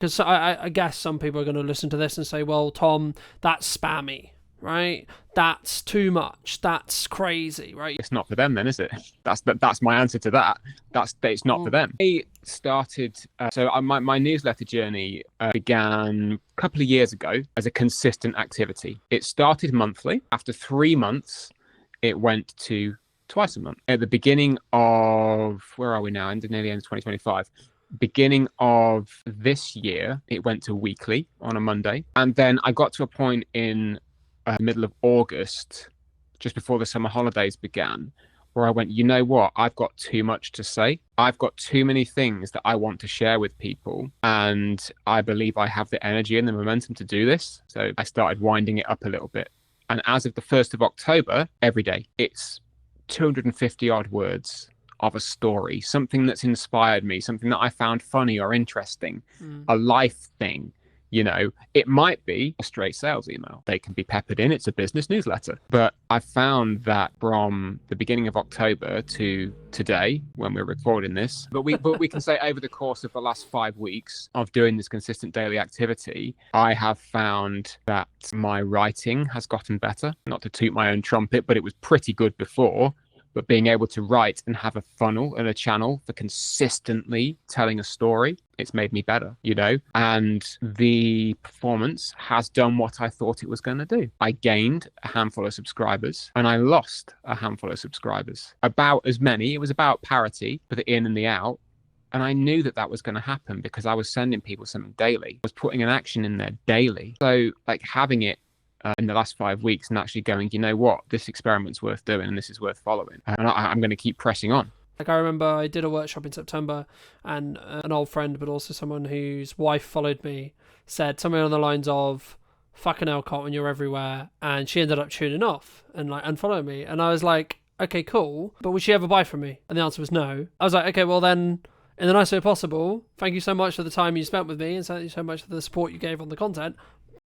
Because I guess some people are going to listen to this and say, well, Tom, that's spammy, right? That's too much. That's crazy, right? It's not for them then, is it? That's my answer to that. It's not for them. I started, my newsletter journey began a couple of years ago as a consistent activity. It started monthly. After 3 months, it went to twice a month. At the beginning of, where are we now? Near the end of 2025. Beginning of this year, it went to weekly on a Monday. And then I got to a point in middle of August, just before the summer holidays began, where I went, you know what? I've got too much to say. I've got too many things that I want to share with people. And I believe I have the energy and the momentum to do this. So I started winding it up a little bit. And as of the 1st of October, every day, it's 250 odd words of a story, something that's inspired me, something that I found funny or interesting, a life thing. You know, it might be a straight sales email. They can be peppered in. It's a business newsletter. But I found that from the beginning of October to today, when we're recording this, but we can say over the course of the last 5 weeks of doing this consistent daily activity, I have found that my writing has gotten better. Not to toot my own trumpet, but it was pretty good before. But being able to write and have a funnel and a channel for consistently telling a story, it's made me better, you know? And the performance has done what I thought it was going to do. I gained a handful of subscribers and I lost a handful of subscribers. About as many, it was about parity for the in and the out. And I knew that that was going to happen because I was sending people something daily. I was putting an action in there daily. So like having it in the last 5 weeks and actually going, you know what, this experiment's worth doing and this is worth following. And I'm going to keep pressing on. Like I remember I did a workshop in September and an old friend, but also someone whose wife followed me, said something on the lines of, fucking hell, Colton, you're everywhere. And she ended up tuning off and like unfollowing me. And I was like, okay, cool. But would she ever buy from me? And the answer was no. I was like, okay, well then, in the nicest way possible, thank you so much for the time you spent with me and thank you so much for the support you gave on the content.